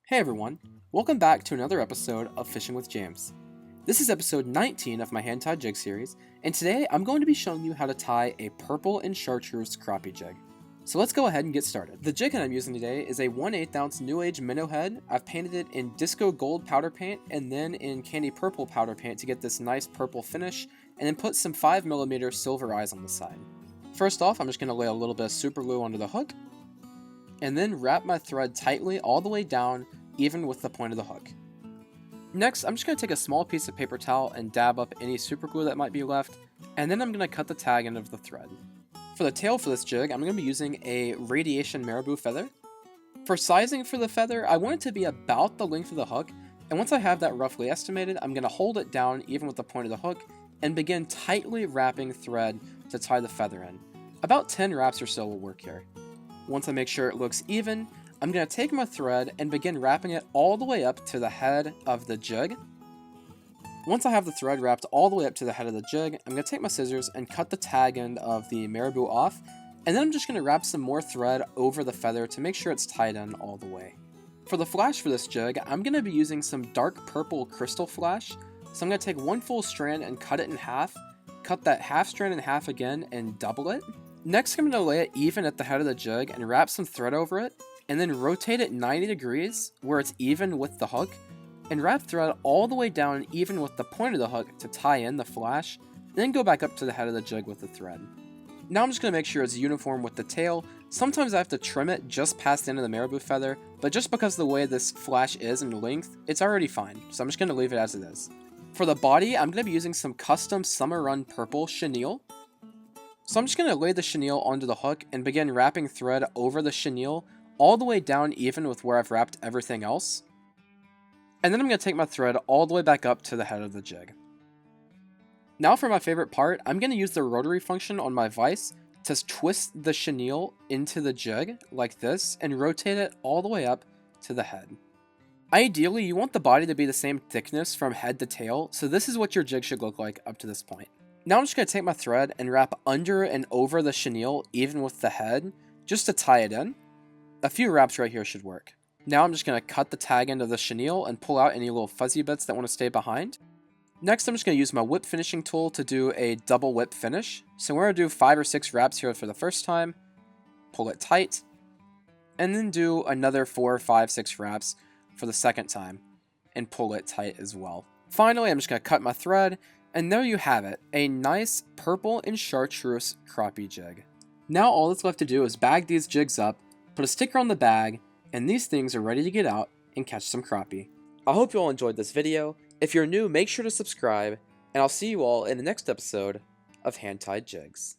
Hey everyone, welcome back to another episode of Fishing with James. This is episode 19 of my hand-tied jig series, and today I'm going to be showing you how to tie a purple and chartreuse crappie jig. So let's go ahead and get started. The jig I'm using today is a 1/8 ounce New Age minnow head. I've painted it in disco gold powder paint and then in candy purple powder paint to get this nice purple finish, and then put some 5mm silver eyes on the side. First off, I'm just going to lay a little bit of super glue onto the hook, and then wrap my thread tightly all the way down, even with the point of the hook. Next, I'm just going to take a small piece of paper towel and dab up any super glue that might be left, and then I'm going to cut the tag end of the thread. For the tail for this jig, I'm going to be using a radiation marabou feather. For sizing for the feather, I want it to be about the length of the hook, and once I have that roughly estimated, I'm going to hold it down even with the point of the hook, and begin tightly wrapping thread to tie the feather in. About 10 wraps or so will work here. Once I make sure it looks even, I'm going to take my thread and begin wrapping it all the way up to the head of the jig. Once I have the thread wrapped all the way up to the head of the jig, I'm going to take my scissors and cut the tag end of the marabou off, and then I'm just going to wrap some more thread over the feather to make sure it's tied in all the way. For the flash for this jig, I'm going to be using some dark purple crystal flash, so I'm going to take one full strand and cut it in half, cut that half strand in half again and double it. Next, I'm going to lay it even at the head of the jig and wrap some thread over it, and then rotate it 90 degrees where it's even with the hook, and wrap thread all the way down even with the point of the hook to tie in the flash, and then go back up to the head of the jig with the thread. Now I'm just going to make sure it's uniform with the tail. Sometimes I have to trim it just past the end of the marabou feather, but just because of the way this flash is in length, it's already fine, so I'm just going to leave it as it is. For the body, I'm going to be using some custom Summer Run purple chenille. So I'm just going to lay the chenille onto the hook and begin wrapping thread over the chenille all the way down even with where I've wrapped everything else. And then I'm going to take my thread all the way back up to the head of the jig. Now for my favorite part, I'm going to use the rotary function on my vise to twist the chenille into the jig like this and rotate it all the way up to the head. Ideally, you want the body to be the same thickness from head to tail, so this is what your jig should look like up to this point. Now I'm just going to take my thread and wrap under and over the chenille even with the head, just to tie it in. A few wraps right here should work. Now I'm just going to cut the tag end of the chenille and pull out any little fuzzy bits that want to stay behind. Next, I'm just going to use my whip finishing tool to do a double whip finish. So we're going to do 5 or 6 wraps here for the first time, pull it tight, and then do another 4, 5, 6 wraps for the second time, and pull it tight as well. Finally, I'm just going to cut my thread, and there you have it, a nice purple and chartreuse crappie jig. Now all that's left to do is bag these jigs up, put a sticker on the bag, and these things are ready to get out and catch some crappie. I hope you all enjoyed this video. If you're new, make sure to subscribe, and I'll see you all in the next episode of Hand Tied Jigs.